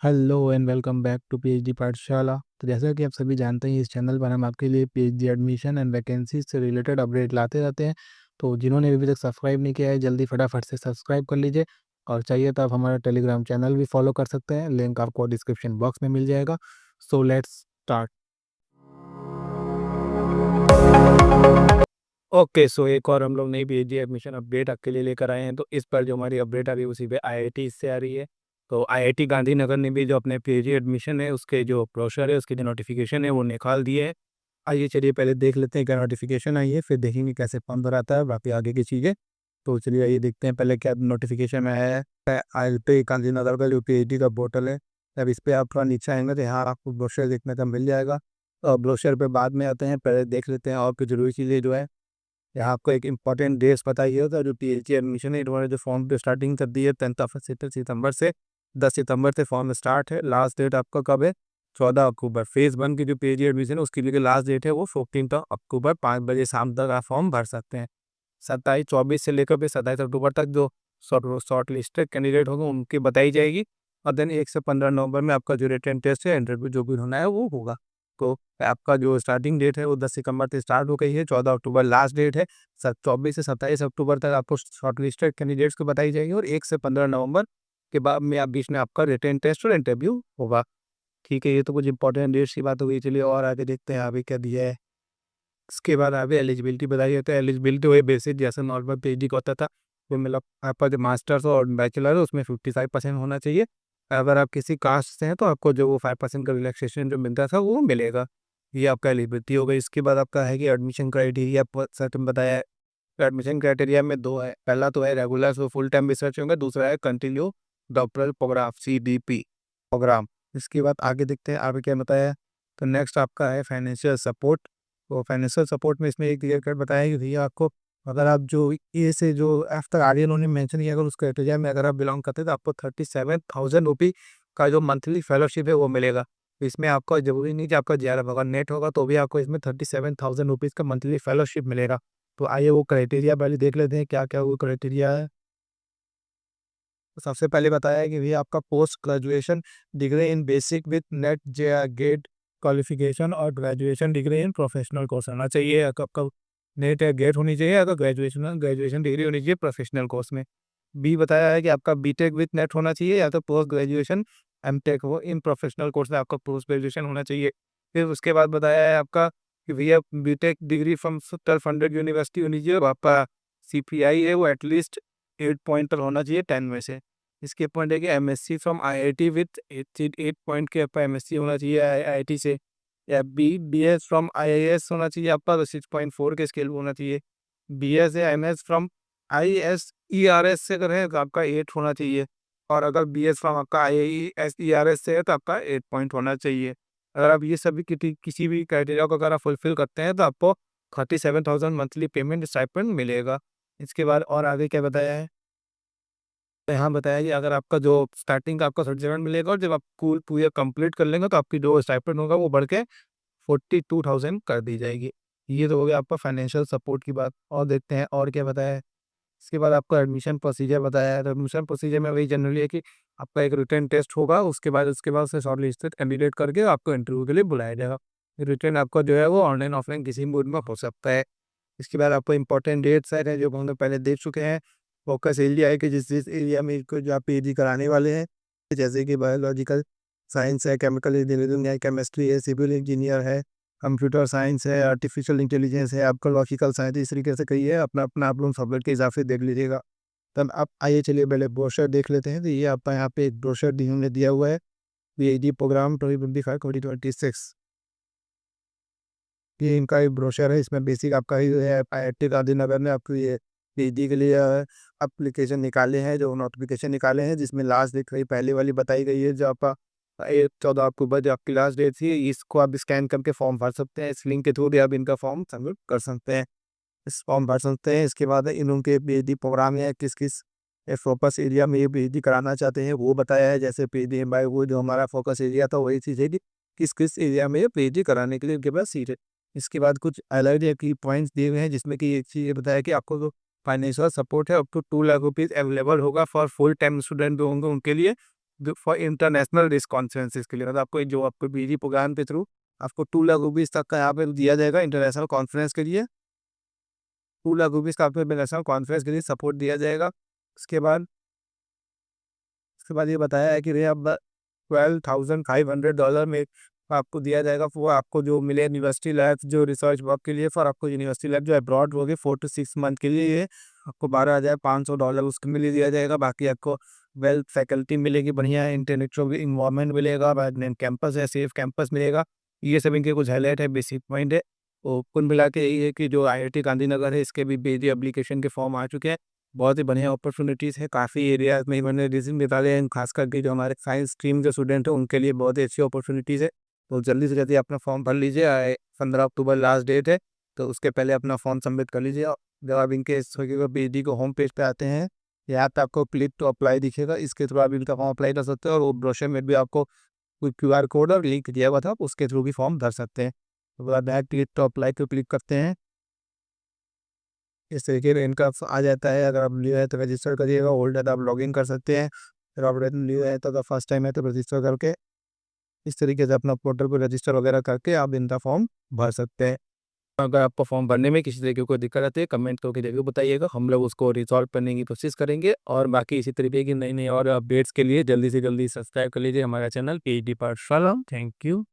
Hello and welcome back to PhD Pathshala. तो जैसा कि आप सभी जानते हैं, इस चैनल पर हम आपके लिए पीएचडी एडमिशन एंड वैकेंसी से रिलेटेड अपडेट लाते रहते हैं। तो जिन्होंने अभी तक सब्सक्राइब नहीं किया है, जल्दी फटाफट से सब्सक्राइब कर लीजिए। और चाहिए तो आप हमारा टेलीग्राम चैनल भी फॉलो कर सकते हैं, लिंक आपको डिस्क्रिप्शन बॉक्स में मिल जाएगा। So let's start. ओके, सो एक और हम लोग नई पीएचडी एडमिशन अपडेट आपके लिए लेकर आए हैं। तो इस पर जो हमारी अपडेट आ रही है उसी पे आईआईटी से आ रही है। तो आईआईटी गांधीनगर ने भी जो अपने पीएचडी एडमिशन है उसके जो ब्रोशर है, उसकी जो नोटिफिकेशन है वो निकाल दिए है। आइए चलिए पहले देख लेते हैं क्या नोटिफिकेशन आई है, फिर देखेंगे कैसे फॉर्म भराता है, बाकी आगे की चीज़ें। तो चलिए आइए देखते हैं पहले क्या नोटिफिकेशन में है। आईआईटी गांधीनगर का जो पीएचडी का पोर्टल है, अब इस पर आप थोड़ा नीचे आएंगे तो यहाँ आपको ब्रोशर देखने का मिल जाएगा। और ब्रोशर पे बाद में आते हैं, पहले देख लेते हैं और कुछ जरूरी चीज़ें जो है। यहाँ आपको एक इम्पॉर्टेंट डेट्स बताइए होता है। जो पीएचडी एडमिशन है इन्होंने जो फॉर्म पे स्टार्टिंग कर दी है 10 सितंबर से 10 सितंबर से फॉर्म स्टार्ट है। लास्ट डेट आपका कब है? 14 अक्टूबर। फेज़ 1 की जो पीएचडी एडमिशन है उसके लिए लास्ट डेट है वो 14 अक्टूबर 5 बजे शाम तक आप फॉर्म भर सकते हैं। 27-24 से लेकर फिर 27 अक्टूबर तक जो शॉर्ट लिस्टेड कैंडिडेट होंगे उनकी बताई जाएगी। और देन 1 से 15 नवंबर में आपका जो रिटन टेस्ट है, इंटरव्यू जो भी होना है वो होगा। तो आपका जो स्टार्टिंग डेट है वो 10 सितंबर से स्टार्ट हो गई है, 14 अक्टूबर लास्ट डेट है। 24 से 27 अक्टूबर तक आपको शॉर्ट लिस्टेड कैंडिडेट्स को बताई जाएगी और 1 से 15 नवंबर के बाद में आप बीच में आपका रिटन टेस्ट और इंटरव्यू होगा। ठीक है, ये तो कुछ इंपॉर्टेंट डेट्स की बात हो गई। चलिए और आगे देखते हैं अभी क्या दिया है। इसके बाद अभी एलिजिबिलिटी बताई जाती है। एलिजिबिलिटी वही बेसिक जैसे नॉर्मल पीएचडी का होता था, वो मतलब आपका जो मास्टर्स और बैचलर है उसमें 55% होना चाहिए। अगर आप किसी कास्ट से हैं तो आपको जो वो 5% का रिलैक्सेशन जो मिलता था वो मिलेगा। ये आपका एलिजिबिलिटी हो गई। इसके बाद आपका है कि एडमिशन क्राइटेरिया सर्टन बताया है। एडमिशन क्राइटेरिया में दो है, पहला तो है regular so full time research होंगे, दूसरा है continue doctoral programme CDP programme. इसके बाद आगे देखते हैं आगे क्या बताया है। तो नेक्स्ट आपका है फाइनेंशियल सपोर्ट। तो फाइनेंशियल सपोर्ट में इसमें एक क्लियर कट बताया है कि भैया आपको अगर आप जो ए से जो एफ तक आगे उन्होंने मेंशन किया, अगर उस क्राइटेरिया में अगर आप बिलोंग करते हैं तो आपको 37,000 रुपी का जो मंथली फेलोशिप है वो मिलेगा। तो इसमें आपका जरूरी नहीं कि आपका 11 अगर नेट होगा तो भी आपको इसमें 37,000 रुपीज़ का मंथली फेलोशिप मिलेगा। तो आइए वो क्राइटेरिया पहले देख लेते हैं क्या क्या वो क्राइटेरिया है। तो सबसे पहले बताया है कि भैया आपका post graduation degree in basic with NET GATE qualification और graduation degree in professional course होना चाहिए। आपका नेट या गेट होनी चाहिए, अगर ग्रेजुएशन ग्रेजुएशन डिग्री होनी चाहिए प्रोफेशनल कोर्स में। बी बताया है कि आपका बीटेक विद नेट होना चाहिए या तो पोस्ट ग्रेजुएशन एमटेक हो इन प्रोफेशनल कोर्स में आपका पोस्ट ग्रेजुएशन होना चाहिए। फिर उसके बाद बताया है आपका कि भैया BTech degree from self funded university होनी चाहिए और आपका सीपीआई है वो एटलीस्ट 8 पॉइंट पर होना चाहिए 10 में से। इसके पॉइंट है कि MSc from IIT with 8 point के आपका एमएससी होना चाहिए आईआईटी से। या बीएस फ्रॉम आईआईएस होना चाहिए आपका, तो 6.4 के स्केल होना चाहिए। बीएस या एमएस फ्रॉम आईएसईआरएस से अगर है तो आपका 8 होना चाहिए। और अगर बीएस फ्रॉम आपका आईएसईआरएस से है तो आपका 8 पॉइंट होना चाहिए। अगर आप ये सभी किसी भी क्राइटेरिया को अगर आप फुलफिल करते हैं तो आपको 37,000 मंथली पेमेंट स्टाइपेंड मिलेगा। इसके बाद और आगे क्या बताया है। तो यहाँ बताया कि अगर आपका जो स्टार्टिंग का आपका सर्टिफिकेट मिलेगा और जब आप स्कूल पूरा कंप्लीट कर लेंगे तो आपकी जो स्टाइपेंड होगा वो बढ़ के 42,000 कर दी जाएगी। ये तो हो गया आपका फाइनेंशियल सपोर्ट की बात। और देखते हैं और क्या बताया है। इसके बाद आपका एडमिशन प्रोसीजर बताया है। तो एडमिशन प्रोसीजर में वही जनरली है कि आपका एक रिटन टेस्ट होगा, उसके बाद से शॉर्ट लिस्टेड कैंडिडेट करके आपको इंटरव्यू के लिए बुलाया जाएगा। रिटन आपका जो है वो ऑनलाइन ऑफलाइन किसी भी मोड में हो सकता है। इसके बाद आपको इंपॉर्टेंट डेट्स हैं जो हम लोग पहले देख चुके हैं। फोकस एरिया है कि जिस जिस एरिया में इसको जो आप पीएचडी कराने वाले हैं, जैसे कि बायोलॉजिकल साइंस है, केमिकल इंजीनियरिंग है, केमिस्ट्री है, सिविल इंजीनियर है, कंप्यूटर साइंस है, आर्टिफिशियल इंटेलिजेंस है, आपका लॉजिकल साइंस, इस तरीके से कही है। अपना अपना आप लोग सब्जेक्ट के हिसाब से देख लीजिएगा। तब आप आइए चलिए पहले ब्रोशर देख लेते हैं। तो ये आपका यहाँ पे एक ब्रोशर हमने दिया हुआ है, पीएचडी प्रोग्राम 2025-2026। ये इनका एक ब्रोशर है। इसमें बेसिक आपका ये है आईआईटी गांधीनगर ने आपको ये पीएचडी के लिए एप्लीकेशन निकाले हैं, जो नोटिफिकेशन निकाले हैं, जिसमें लास्ट डेट वही पहले वाली बताई गई है जो आपका 14 अक्टूबर जो आपकी लास्ट डेट थी। इसको आप स्कैन करके फॉर्म भर सकते हैं। इस लिंक के थ्रू भी आप इनका फॉर्म सबमिट कर सकते हैं, इस फॉर्म भर सकते हैं। इसके बाद इन उनके पीएचडी प्रोग्राम है, किस किस फोकस एरिया में ये पीएचडी कराना चाहते हैं वो बताया है। जैसे पीएचडी बाय वो जो हमारा फोकस एरिया था वही चीज़ है कि किस किस एरिया में ये पीएचडी कराने के लिए उनके पास सीट है। इसके बाद कुछ अलग की पॉइंट्स दिए हुए हैं, जिसमें कि एक चीज़ ये बताया कि आपको जो फाइनेंशियल सपोर्ट है up to 2 lakh rupees available होगा फॉर फुल टाइम स्टूडेंट जो होंगे उनके लिए। फॉर इंटरनेशनल रिस्क कॉन्फ्रेंसिस के लिए, मतलब आपको जो आपको पीजी प्रोग्राम के थ्रू आपको 2 लाख रुपीज़ तक का यहाँ पे दिया जाएगा इंटरनेशनल कॉन्फ्रेंस के लिए। 2 लाख रुपीज़ का आपको इंटरनेशनल कॉन्फ्रेंस के लिए सपोर्ट दिया जाएगा। उसके बाद ये बताया है कि रे अब $12,500 में आपको दिया जाएगा। वो आपको जो मिले यूनिवर्सिटी लाइफ जो रिसर्च वर्क के लिए, फॉर आपको यूनिवर्सिटी लाइफ जो अब्रॉड होगी 4 to 6 मंथ के लिए, ये आपको $12,500 उसके लिए दिया जाएगा। बाकी आपको वेल फैकल्टी मिलेगी, बढ़िया इंटेलेक्चुअल इन्वायरमेंट मिलेगा, कैंपस है, सेफ कैंपस मिलेगा। ये सब इनके कुछ हाईलाइट है, बेसिक पॉइंट है। तो कुल मिला के यही है कि जो IIT गांधीनगर है, इसके भी पीजी एप्लीकेशन के फॉर्म आ चुके हैं। बहुत ही बढ़िया अपॉर्चुनिटीज़ है, काफ़ी एरियाज़ में इन्होंने रिज़्यूम निकाले हैं, खास करके जो हमारे साइंस स्ट्रीम के स्टूडेंट हैं उनके लिए बहुत ही अच्छी अपॉर्चुनिटीज़ है। तो जल्दी से जल्दी अपना फॉर्म भर लीजिए। 15 अक्टूबर लास्ट डेट है, तो उसके पहले अपना फॉर्म सबमिट कर लीजिए। जब आप इनके पीजी को होम पेज पे आते हैं, यहाँ पे आपको क्लिक टू अप्लाई दिखेगा, इसके थ्रू आप इनका फॉर्म अप्लाई कर सकते हो। और वो ब्रोशर में भी आपको कोई QR कोड और लिंक दिया हुआ था, आप उसके थ्रू भी फॉर्म भर सकते हैं। तो आप डायरेक्ट क्लिक टू अप्लाई को क्लिक करते हैं, इस तरीके से इनका आ जाता है। अगर आप न्यू है तो रजिस्टर करिएगा, ओल्ड है तो आप लॉगिन कर सकते हैं। अगर आप न्यू है तो फर्स्ट टाइम है तो रजिस्टर करके इस तरीके से अपना पोर्टल पर रजिस्टर वगैरह करके आप इनका फॉर्म भर सकते हैं। अगर आपको फॉर्म भरने में किसी तरीके की कोई दिक्कत आती है, कमेंट करके ज़रूर बताइएगा, हम लोग उसको रिज़ॉल्व करने की कोशिश करेंगे। और बाकी इसी तरीके की नई-नई और अपडेट्स के लिए जल्दी से जल्दी सब्सक्राइब कर लीजिए हमारा चैनल PhD पाठशाला। Thank you.